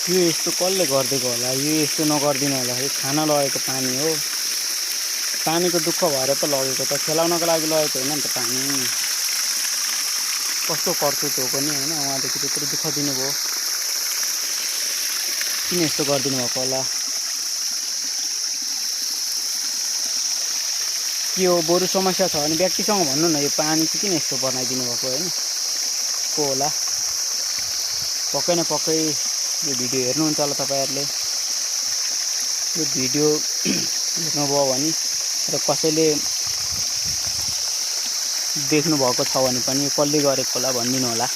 यो यस्तो कसले गरिदिएको होला, यो यस्तो नगरिदिनु होला। यो खाना लगेको पानी हो, पानीको दुःख भएर त लगेको, त खेलाउनको लागि लगेको होइन नि त पानी। कस्तो कर्तुत हो पनि होइन, उहाँदेखि त्यत्रो दुःख दिनुभयो, किन यस्तो गरिदिनु भएको होला। के हो बरु समस्या छ भने व्यक्तिसँग भन्नु न, यो पानी चाहिँ किन यस्तो बनाइदिनु भएको होइन, को होला। पक्कै न पक्कै यो भिडियो हेर्नुहुन्छ होला तपाईँहरूले। यो भिडियो हेर्नुभयो भने र कसैले देख्नुभएको छ भने पनि यो कसले गरेको होला भनिदिनु होला।